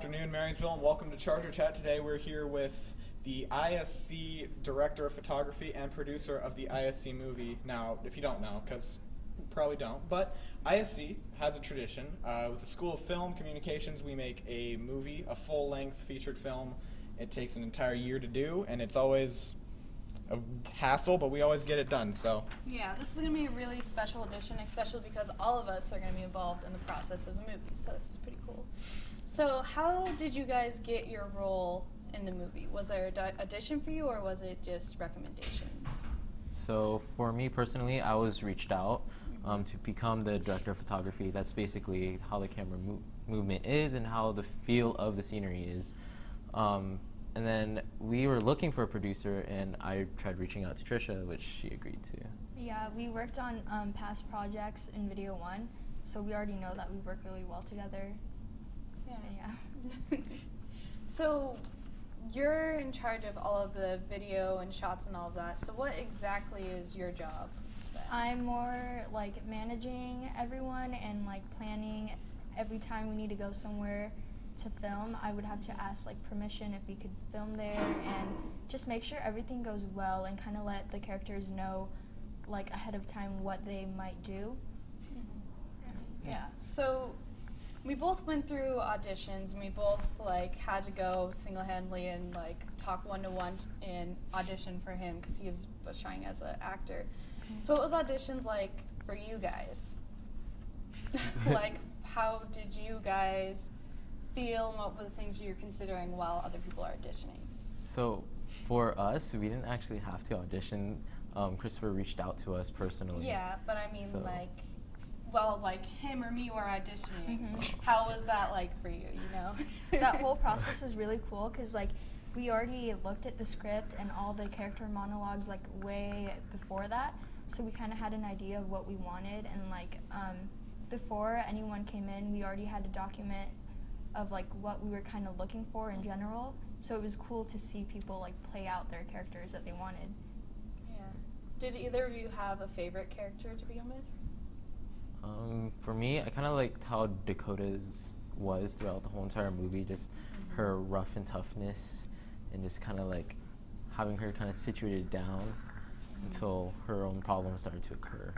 afternoon, Marysville, and welcome to Charger Chat. Today we're here with the ISC Director of Photography and producer of the ISC movie. Now, if you don't know, because you probably don't, but ISC has a tradition. With the School of Film Communications, we make a movie, a full-length featured film. It takes an entire year to do, and it's always a hassle, but we always get it done, so. Yeah, this is going to be a really special edition, especially because all of us are going to be involved in the process of the movie, so this is pretty cool. So how did you guys get your role in the movie? Was there an audition for you, or was it just recommendations? So for me personally, I was reached out to become the director of photography. That's basically how the camera movement is and how the feel of the scenery is. And then we were looking for a producer, and I tried reaching out to Tricia, which she agreed to. Yeah, we worked on past projects in Video 1, so we already know that we work really well together. Yeah. So you're in charge of all of the video and shots and all of that, so what exactly is your job then? I'm more like managing everyone and like planning every time we need to go somewhere to film. I would have to ask like permission if we could film there and just make sure everything goes well and kind of let the characters know like ahead of time what they might do. Yeah, so we both went through auditions, and we both like had to go single-handedly and like talk one-to-one and audition for him because he was trying as an actor. So what was auditions like for you guys? Like, how did you guys feel, and what were the things you were considering while other people are auditioning? So for us, we didn't actually have to audition. Christopher reached out to us personally. Yeah, but I mean like him or me were auditioning. How was that like for you, you know? That whole process was really cool because like we already looked at the script and all the character monologues like way before that, so we kind of had an idea of what we wanted, and like before anyone came in, we already had a document of like what we were kind of looking for in general, so it was cool to see people like play out their characters that they wanted. Yeah. Did either of you have a favorite character to begin with? For me, I kind of liked how Dakota's was throughout the whole entire movie, just her rough and toughness, and just kind of like having her kind of situated down until her own problems started to occur.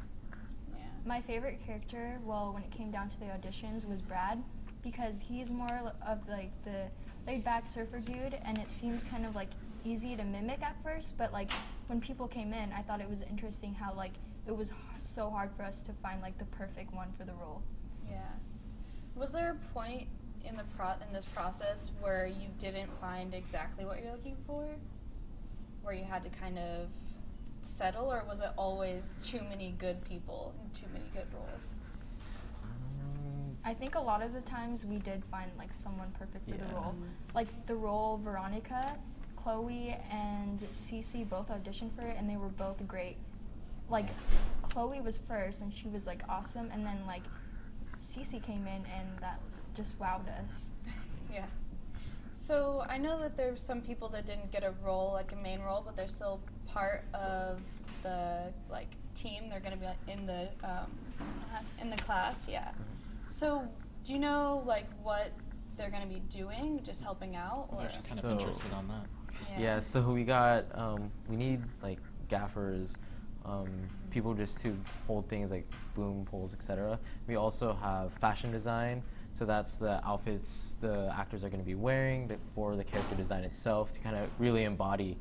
Yeah. My favorite character, well, when it came down to the auditions, was Brad, because he's more of like the laid-back surfer dude, and it seems kind of like easy to mimic at first, but like when people came in, I thought it was interesting how like it was so hard for us to find like the perfect one for the role. Yeah. Was there a point in this process where you didn't find exactly what you're looking for, where you had to kind of settle, or was it always too many good people and too many good roles? I think a lot of the times we did find like someone perfect for the role. Like the role Veronica, Chloe and Cece both auditioned for it, and they were both great. Like Chloe was first and she was like awesome, and then like Cece came in and that just wowed us. Yeah. So I know that there's some people that didn't get a role, like a main role, but they're still part of the like team. They're going to be in the class. Yeah. So do you know like what they're going to be doing? Just helping out? I was actually kind of interested on that. Yeah. So we need like gaffers, people just to hold things like boom poles, etc. We also have fashion design, so that's the outfits the actors are going to be wearing for the character design itself to kind of really embody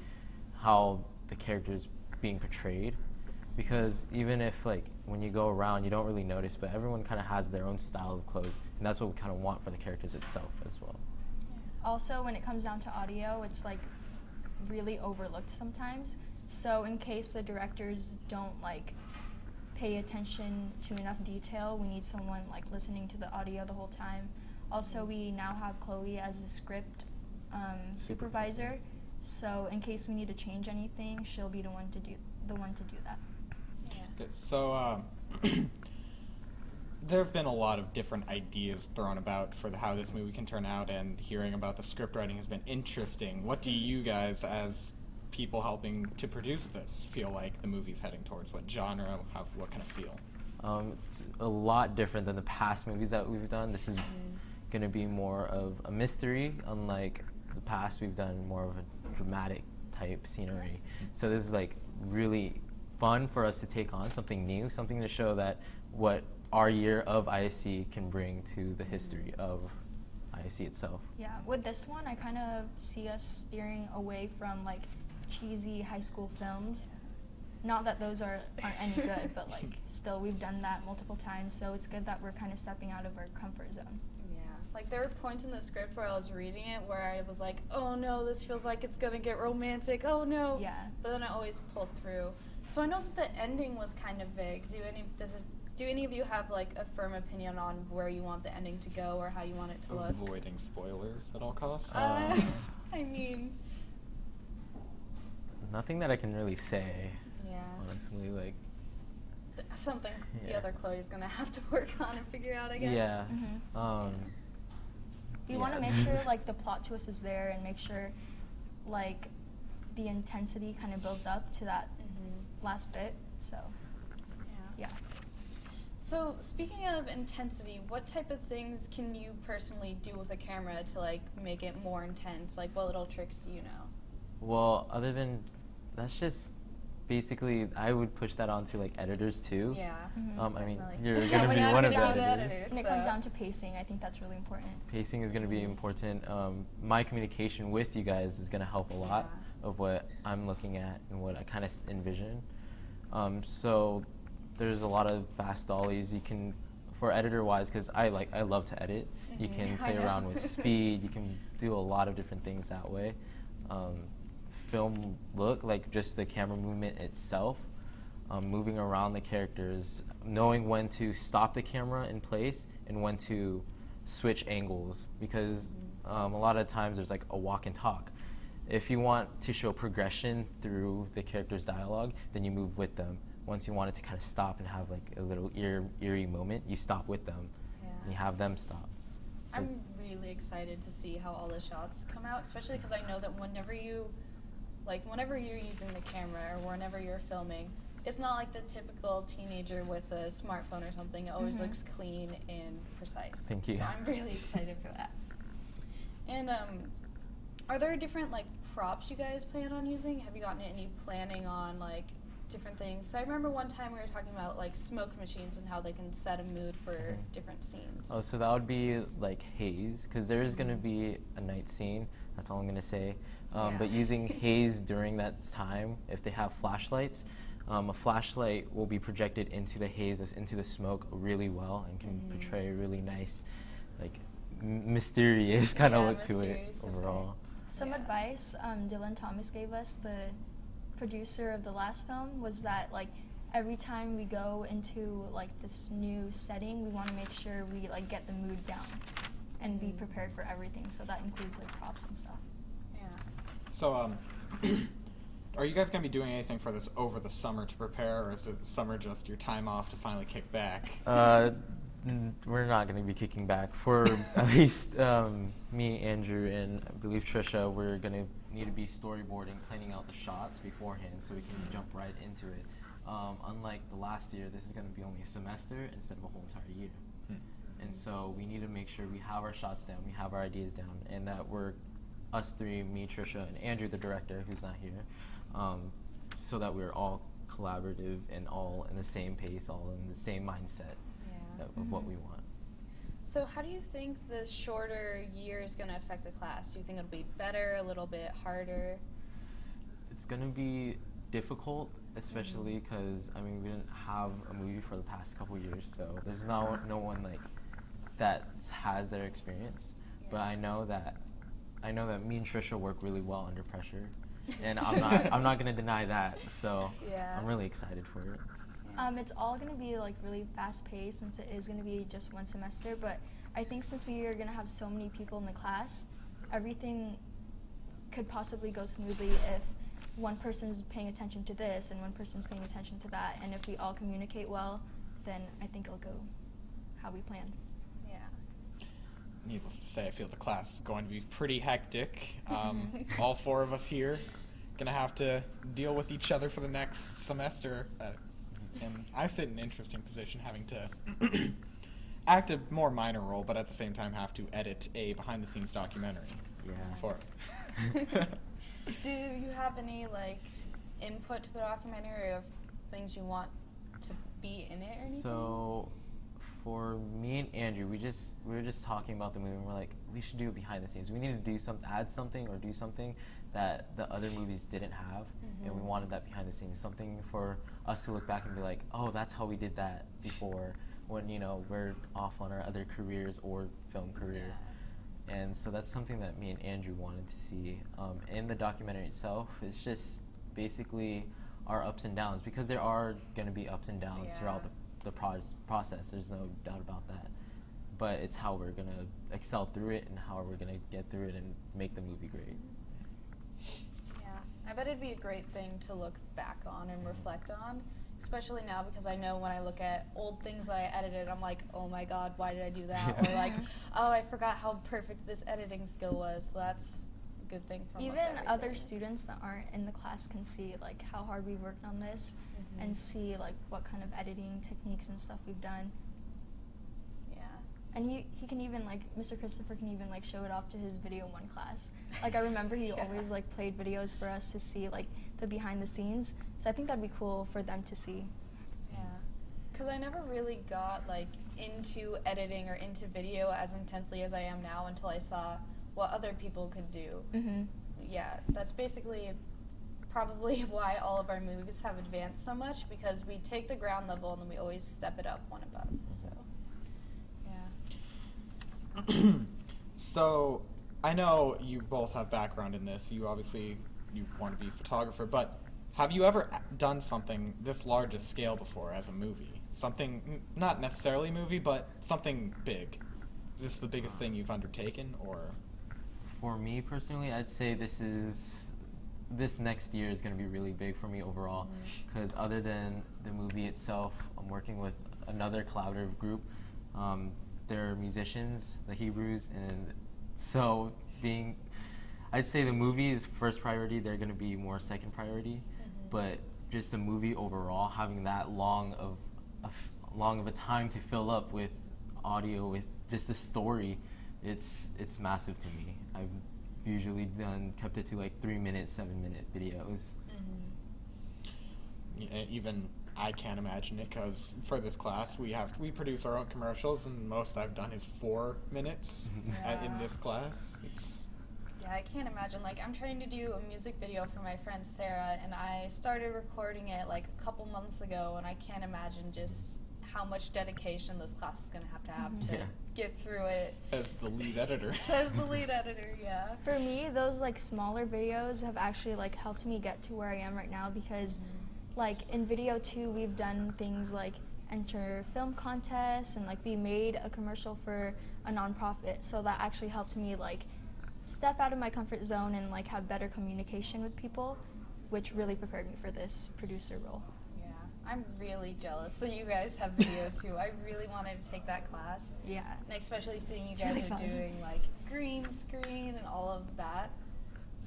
how the character is being portrayed. Because even if like when you go around you don't really notice, but everyone kind of has their own style of clothes, and that's what we kind of want for the characters itself as well. Also, when it comes down to audio, it's like really overlooked sometimes. So in case the directors don't like pay attention to enough detail, we need someone like listening to the audio the whole time. Also, we now have Chloe as the script supervisor, so in case we need to change anything, she'll be the one to do that. Yeah. Okay, so there's been a lot of different ideas thrown about for how this movie can turn out, and hearing about the script writing has been interesting. What do you guys, as people helping to produce this, feel like the movie's heading towards? What genre, what kind of feel? It's a lot different than the past movies that we've done. This is going to be more of a mystery, unlike the past we've done more of a dramatic type scenery. So this is like really fun for us to take on something new, something to show that what our year of ISC can bring to the history of ISC itself. Yeah, with this one, I kind of see us steering away from like cheesy high school films. Not that those aren't any good, but like still we've done that multiple times, so it's good that we're kind of stepping out of our comfort zone. Yeah. Like there were points in the script where I was reading it where I was like, oh no, this feels like it's gonna get romantic. Oh no. Yeah. But then I always pulled through. So I know that the ending was kind of vague. Do any of you have like a firm opinion on where you want the ending to go or how you want it to look? Avoiding spoilers at all costs. I mean, Nothing that I can really say, yeah. honestly. Like, Something the Yeah. other Chloe's gonna have to work on and figure out, I guess. yeah. You want to yeah. make sure like the plot twist is there and make sure like the intensity kind of builds up to that last bit. So yeah. So speaking of intensity, what type of things can you personally do with a camera to like make it more intense? Like what little tricks do you know? Well, other than that's just basically I would push that onto like editors too. Yeah. I mean, Definitely. you're Yeah, gonna we're be not one of gonna the be the editors. editors. When it comes So- down to pacing, I think that's really important. Pacing is going to be important. My communication with you guys is going to help a lot of what I'm looking at and what I kind of envision. So there's a lot of fast dollies you can, for editor-wise, because I love to edit. You can I play know. around with speed. You can do a lot of different things that way. Film look, like just the camera movement itself, moving around the characters, knowing when to stop the camera in place and when to switch angles, because a lot of times there's like a walk and talk. If you want to show progression through the character's dialogue, then you move with them. Once you want it to kind of stop and have like a little eerie moment, you stop with them and you have them stop. So I'm really excited to see how all the shots come out, especially because I know that whenever you're using the camera or whenever you're filming, it's not like the typical teenager with a smartphone or something. It always looks clean and precise. Thank you. So I'm really excited for that. And are there different like props you guys plan on using? Have you gotten any planning on like different things? So I remember one time we were talking about like smoke machines and how they can set a mood for different scenes. Oh, so that would be like haze, because there is going to be a night scene. That's all I'm going to say. But using haze during that time, if they have flashlights, a flashlight will be projected into the haze, into the smoke really well, and can portray a really nice, like, mysterious kind of look to it mysterious overall. effect. Some advice Dylan Thomas gave us, the producer of the last film, was that like every time we go into like this new setting, we want to make sure we like get the mood down and be prepared for everything. So that includes like props and stuff. Yeah. So, are you guys going to be doing anything for this over the summer to prepare, or is the summer just your time off to finally kick back? We're not going to be kicking back. For at least me, Andrew, and I believe Tricia, we're going to need to be storyboarding, planning out the shots beforehand so we can jump right into it. Unlike the last year, this is going to be only a semester instead of a whole entire year. And so we need to make sure we have our shots down, we have our ideas down, and that we're, us three, me, Tricia, and Andrew, the director, who's not here, so that we're all collaborative and all in the same pace, all in the same mindset of what we want. So how do you think the shorter year is going to affect the class? Do you think it'll be better, a little bit harder? It's going to be difficult, especially because, I mean, we didn't have a movie for the past couple years, so there's no one like that has their experience. But I know that me and Tricia work really well under pressure, and I'm not going to deny that. So I'm really excited for it. It's all going to be like really fast paced since it is going to be just one semester, but I think since we are going to have so many people in the class, everything could possibly go smoothly if one person's paying attention to this and one person's paying attention to that, and if we all communicate well, then I think it'll go how we planned. Yeah. Needless to say, I feel the class is going to be pretty hectic. All four of us here going to have to deal with each other for the next semester. And I sit in an interesting position having to act a more minor role, but at the same time have to edit a behind-the-scenes documentary. Yeah. For Do you have any like input to the documentary of things you want to be in it or anything? So, for me and Andrew, we were just talking about the movie, and we're like, we should do it behind the scenes. We need to do add something or do something that the other movies didn't have, and we wanted that behind the scenes, something for us to look back and be like, oh, that's how we did that before, when we're off on our other careers or film career. Yeah. And so that's something that me and Andrew wanted to see. In the documentary itself, it's just basically our ups and downs, because there are going to be ups and downs throughout the process. There's no doubt about that. But it's how we're going to excel through it and how we're going to get through it and make the movie great. Yeah, I bet it'd be a great thing to look back on and reflect on, especially now, because I know when I look at old things that I edited, I'm like, oh my god, why did I do that? Or like, oh, I forgot how perfect this editing skill was. So that's a good thing for almost Even everything. other students that aren't in the class can see like how hard we worked on this and see like what kind of editing techniques and stuff we've done. Yeah. And he can even like, Mr. Christopher can even like show it off to his video 1 class. Like I remember he always like played videos for us to see like the behind the scenes. So I think that'd be cool for them to see. Yeah, because I never really got like into editing or into video as intensely as I am now until I saw what other people could do. Yeah, that's basically probably why all of our movies have advanced so much, because we take the ground level and then we always step it up one above. So, yeah. So, I know you both have background in this. You want to be a photographer, but have you ever done something this large a scale before as a movie? Something, not necessarily a movie, but something big. Is this the biggest thing you've undertaken, or? For me personally, I'd say this next year is going to be really big for me overall, because other than the movie itself, I'm working with another collaborative group. They're musicians, the Hebrews, and so I'd say the movie is first priority, they're going to be more second priority, but just the movie overall, having that long of a time to fill up with audio, with just the story, it's massive to me. I've usually kept it to like 3-minute, 7-minute videos. Even I can't imagine it, because for this class we produce our own commercials, and most I've done is 4 minutes in this class. Yeah, I can't imagine. Like, I'm trying to do a music video for my friend Sarah, and I started recording it like a couple months ago, and I can't imagine just how much dedication this class is going to have to get through it. As the lead editor. Says the lead editor, yeah. For me, those like smaller videos have actually like helped me get to where I am right now, because like in video 2 we've done things like enter film contests, and like we made a commercial for a nonprofit, so that actually helped me like step out of my comfort zone and like have better communication with people, which really prepared me for this producer role. Yeah, I'm really jealous that you guys have video too. I really wanted to take that class. Yeah. And especially seeing you It's guys really are fun. doing like green screen and all of that.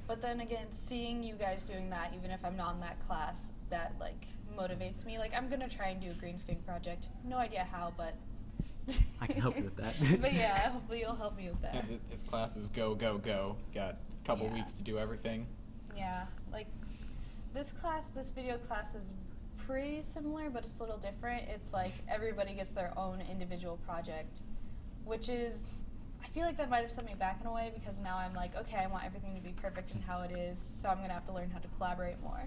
But then again, seeing you guys doing that, even if I'm not in that class, that like motivates me. Like, I'm gonna try and do a green screen project. No idea how, but I can help you with that. But yeah, hopefully you'll help me with that. Yeah, this class is go, go, go. Got a couple weeks to do everything. Yeah, like this video class is pretty similar, but it's a little different. It's like everybody gets their own individual project, which is, I feel like that might have set me back in a way, because now I'm like, okay, I want everything to be perfect in how it is, so I'm gonna have to learn how to collaborate more.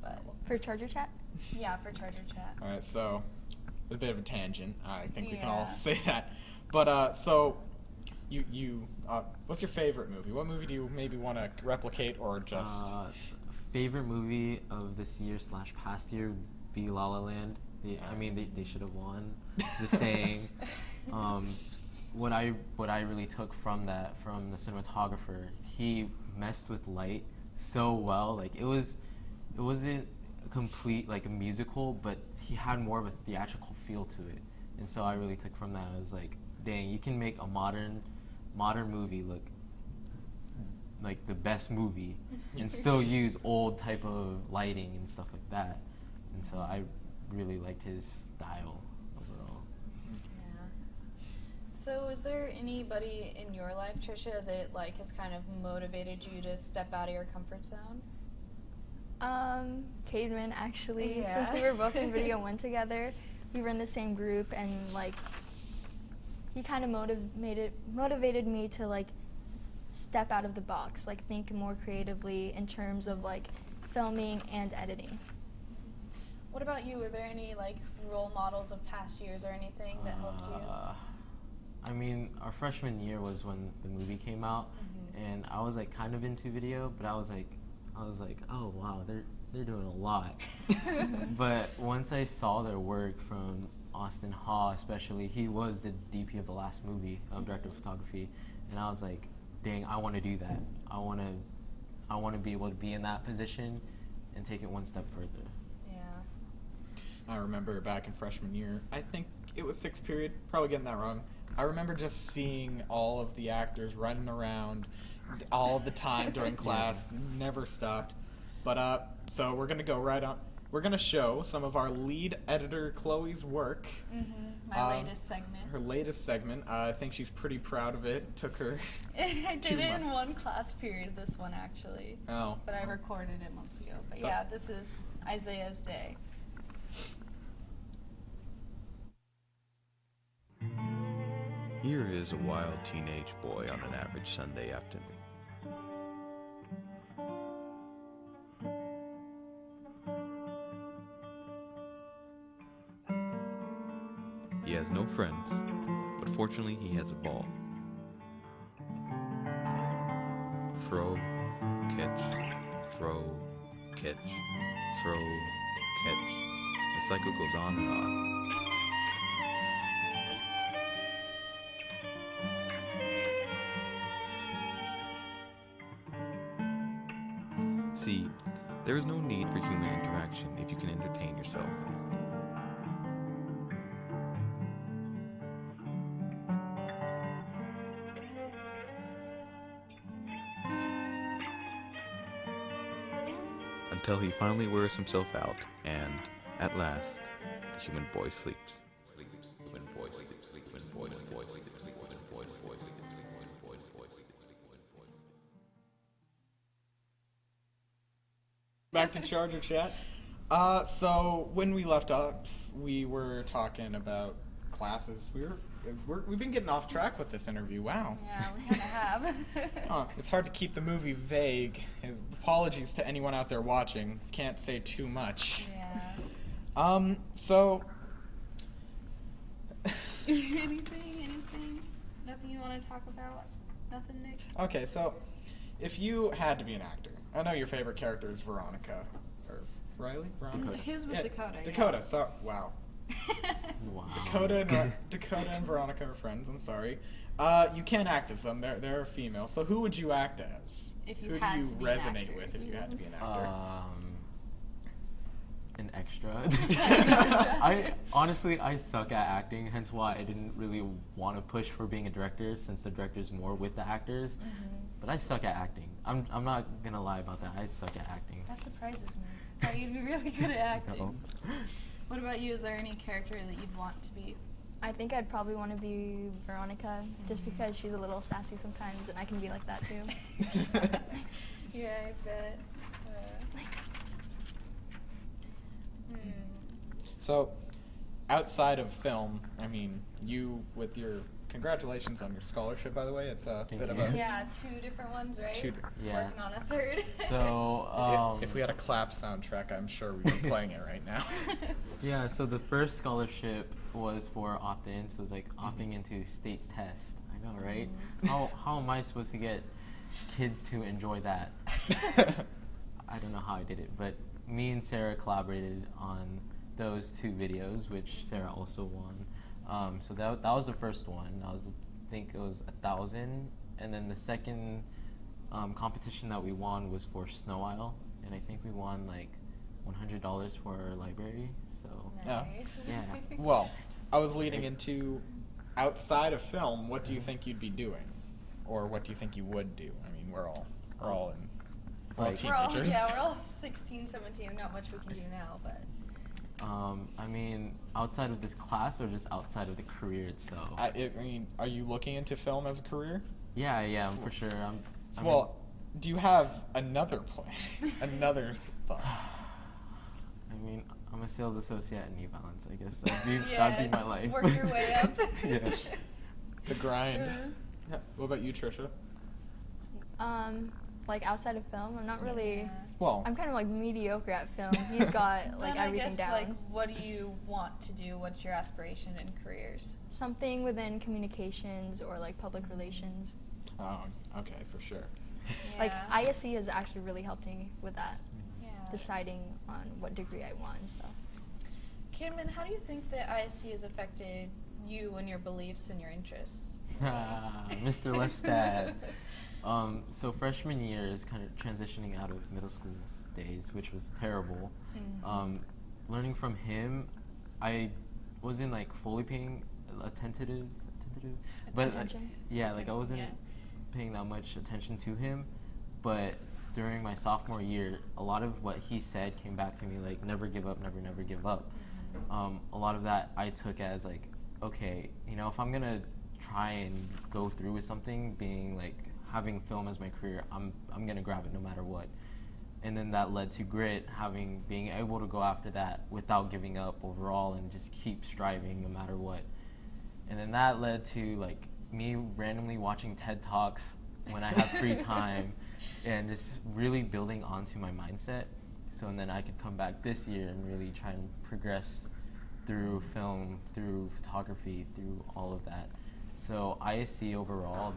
But For Charger Chat? yeah, for Charger Chat. All right, so a bit of a tangent. I think we can all say that. But so you what's your favorite movie? What movie do you maybe want to replicate, or just? Favorite movie of this year / past year would be La La Land. They should have won. Just saying. What I really took from that, from the cinematographer, he messed with light so well. Like it wasn't a complete like a musical, but he had more of a theatrical feel to it. And so I really took from that. I was like, dang, you can make a modern movie look like the best movie and still use old type of lighting and stuff like that. And so I really liked his style overall. Yeah. So is there anybody in your life, Tricia, that like has kind of motivated you to step out of your comfort zone? Caedmon, actually. Yeah. Since we were both in video 1 together, we were in the same group, and like he kind of motivated me to like step out of the box, like think more creatively in terms of like filming and editing. What about you? Were there any like role models of past years or anything that helped you? I mean, our freshman year was when the movie came out, and I was like kind of into video, but I was like, oh wow, they're doing a lot. But once I saw their work from Austin Haw, especially, he was the DP of the last movie, director of photography, and I was like, dang, I want to do that. I want to be able to be in that position and take it one step further. Yeah. I remember back in freshman year, I think it was 6th period, probably getting that wrong. I remember just seeing all of the actors running around all the time during class, never stopped. But so we're gonna go right on. We're gonna show some of our lead editor Chloe's work. My latest segment. Her latest segment. I think she's pretty proud of it. Took her. I did 2 it in months. one class period, this one actually. Oh. But I recorded it months ago. But So- yeah, this is Isaiah's day. Here is a wild teenage boy on an average Sunday afternoon. He has no friends, but fortunately he has a ball. Throw, catch, throw, catch, throw, catch. The cycle goes on and on. See, there is no need for human interaction if you can entertain yourself. Until he finally wears himself out, and, at last, the human boy sleeps. Human boy sleeps, human boy sleeps, human boy sleeps, human boy sleeps, human boy sleeps, human boy sleeps. Back to Charger Chat. So when we left off, we were talking about classes. We've been getting off track with this interview. Wow. Yeah, we kind of have. It's hard to keep the movie vague. Apologies to anyone out there watching. Can't say too much. Yeah. So. Anything? Nothing you want to talk about? Nothing, Nick? Okay, so if you had to be an actor, I know your favorite character is Veronica. Or Riley? Veronica? His was Dakota. Yeah. Dakota, so, wow. Wow. Dakota and Veronica are friends, I'm sorry. You can't act as them, they're female. So who would you act as? If you who had do to you be an resonate actor. with if you had to be an actor? An extra. I suck at acting, hence why I didn't really want to push for being a director, since the director's more with the actors. But I suck at acting. I'm not gonna lie about that. I suck at acting. That surprises me. I thought you'd be really good at acting. No. What about you? Is there any character that you'd want to be? I think I'd probably want to be Veronica, just because she's a little sassy sometimes, and I can be like that too. Yeah, I bet. So, outside of film, I mean, you with your congratulations on your scholarship, by the way. It's a Thank bit of you. a. Yeah, 2 different ones, right? Yeah. Working on a third. So, If we had a clap soundtrack, I'm sure we'd be playing it right now. yeah, so the first scholarship was for opt-in, so it was like opting into state's test. I know, right? How am I supposed to get kids to enjoy that? I don't know how I did it, but me and Sarah collaborated on those 2 videos, which Sarah also won. So that was the first one. That was, I think it was 1,000, and then the second competition that we won was for Snow Isle, and I think we won like $100 for our library. So Nice. yeah. Well, I was leading into outside of film. What do you think you'd be doing, or what do you think you would do? I mean, we're all Like- teenagers. We're all 16, 17. Not much we can do now, but I mean, outside of this class or just outside of the career itself? I mean, are you looking into film as a career? Yeah, I am for sure. Well, do you have another plan? Another thought? I mean, I'm a sales associate at New Balance. I guess that'd be my just life. work your way up. Yeah. The grind. What about you, Tricia? Like outside of film, I'm not really. Yeah. Well, I'm kind of like mediocre at film. He's got like Then everything I guess, down. like, what do you want to do? What's your aspiration in careers? Something within communications or like public relations. oh, okay, for sure. Like Yeah. ISC has actually really helped me with that, Yeah. deciding on what degree I want and stuff. Caedmon, how do you think that ISC has affected you and your beliefs and your interests? Mr. Lefstad. So freshman year is kind of transitioning out of middle school days, which was terrible. Learning from him, I wasn't like fully paying attentive, but Attention. yeah, like I Attention, wasn't yeah. paying that much attention to him. But during my sophomore year, a lot of what he said came back to me, like never give up, never give up. A lot of that I took as like, okay, you know, if I'm gonna try and go through with something, being like having film as my career, I'm gonna grab it no matter what. And then that led to grit, being able to go after that without giving up overall and just keep striving no matter what. And then that led to like me randomly watching TED Talks when I have free time and just really building onto my mindset. So and then I could come back this year and really try and progress through film, through photography, through all of that. So ISC overall,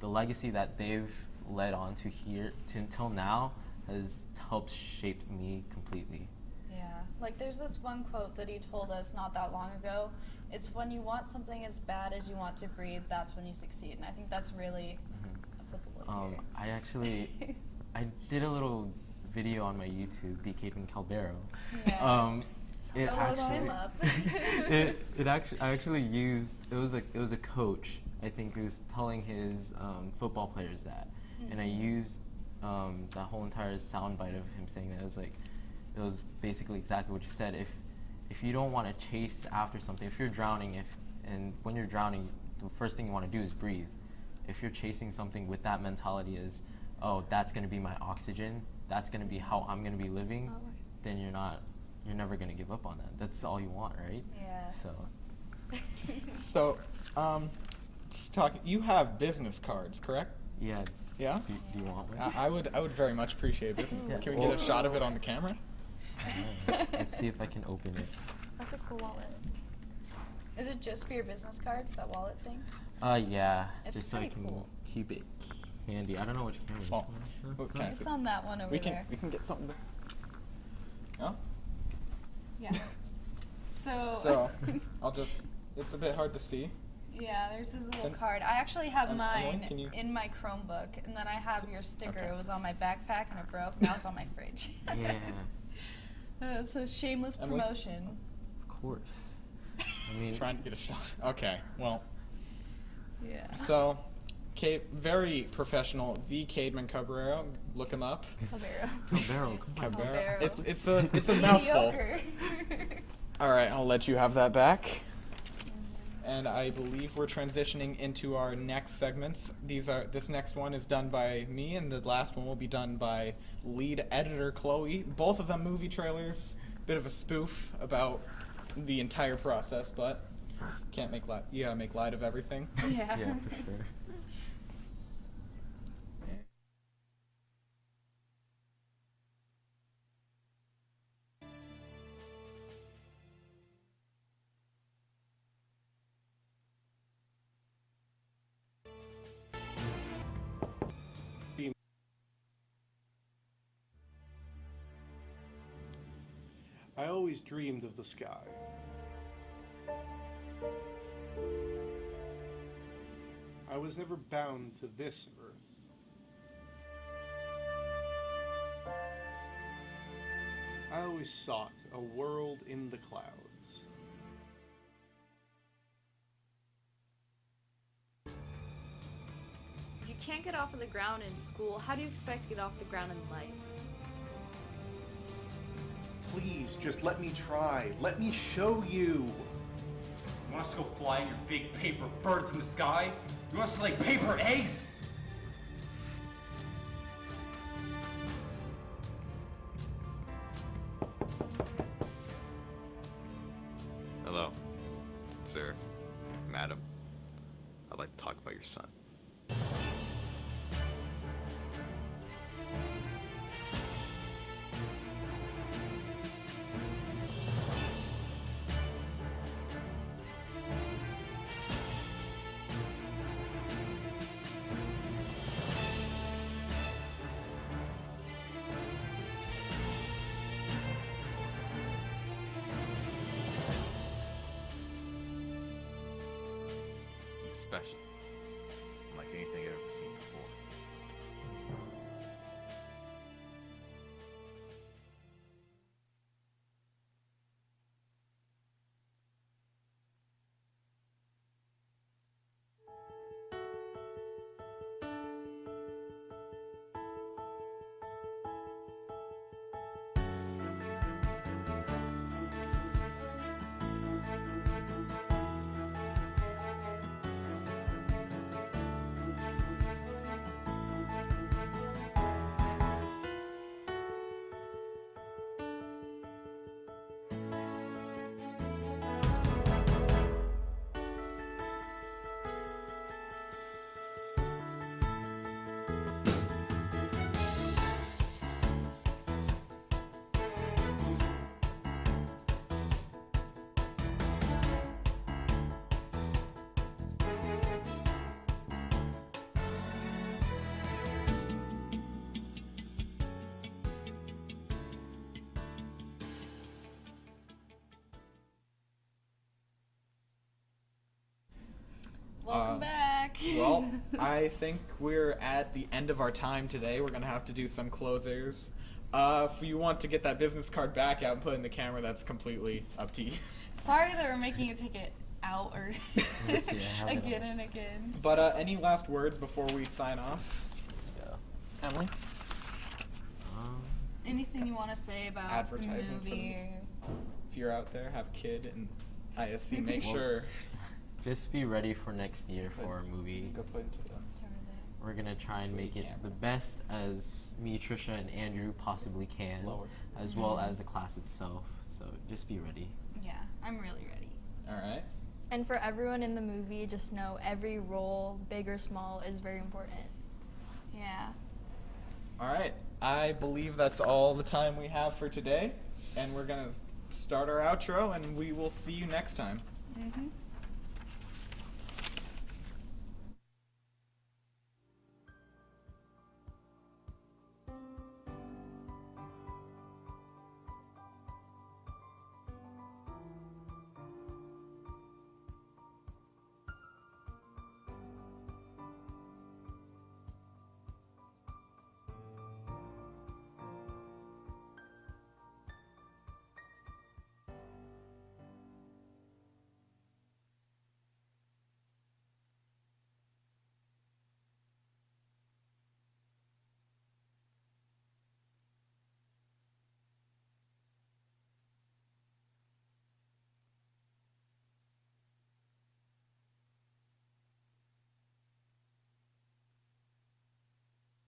the legacy that they've led on to here until now has helped shape me completely. Yeah. Like, there's this one quote that he told us not that long ago. It's when you want something as bad as you want to breathe, that's when you succeed. And I think that's really applicable here. I actually, I did a little video on my YouTube, the Cablero. Yeah. It Go look him up. I actually used, it was a coach, I think, who was telling his football players that. And I used that whole entire soundbite of him saying that. It was basically exactly what you said. If you don't want to chase after something, if you're drowning, and when you're drowning, the first thing you want to do is breathe. If you're chasing something with that mentality is, oh, that's going to be my oxygen, that's going to be how I'm going to be living, then you're never going to give up on that. That's all you want, right? Yeah. So, So, just talking. You have business cards, correct? yeah. Yeah. Do you want one? I would very much appreciate business. Yeah. Can we get a shot of it on the camera? Let's see if I can open it. That's a cool wallet. Is it just for your business cards, that wallet thing? Yeah. It's just so I pretty can cool. keep it handy. I don't know which camera this Oh. one. Oh, can I It's sit? on that one over We can there. get something. Oh. Yeah. So. So I'll just. It's a bit hard to see. Yeah, there's his little Then- card. I actually have Emily, mine can you- in my Chromebook, and then I have your sticker. Okay. It was on my backpack and it broke. Now it's on my fridge. Yeah. So shameless Emily? promotion. Of course. I mean, Trying to get a shot. Okay. Well. Yeah. So, very professional. The Caedmon Cablero. Look him up. Cablero. Cablero, come on. Cablero. It's a mouthful. Mediocre. All right, I'll let you have that back. And I believe we're transitioning into our next segments. This next one is done by me, and the last one will be done by lead editor Chloe. Both of them movie trailers. Bit of a spoof about the entire process, but can't make light. You gotta make light of everything. Yeah. Yeah, for sure. I always dreamed of the sky. I was never bound to this earth. I always sought a world in the clouds. If you can't get off of the ground in school, how do you expect to get off the ground in life? Please Please, just let me try. Let me show you. You want us to go flying your big paper birds in the sky? You want us to lay paper eggs? Hello, sir, madam. I'd like to talk about your son. He's special, unlike anything I've ever seen before. Welcome back. Well, I think we're at the end of our time today. We're gonna have to do some closers. If you want to get that business card back out and put it in the camera, that's completely up to you. Sorry that we're making you take it out or Let's see, I have it again on and this. again. But any last words before we sign off? Yeah. Emily? Anything you want to say about the Advertising for the movie? If you're out there, have a kid in ISC, make Well, sure. Just be ready for next year for our movie. Go put into the... We're gonna try and Show make the it camera. the best as me, Tricia, and Andrew possibly can, Lower. as well as the class itself. So just be ready. Yeah, I'm really ready. All right. And for everyone in the movie, just know every role, big or small, is very important. Yeah. All right. I believe that's all the time we have for today. And we're going to start our outro, and we will see you next time. Mm-hmm.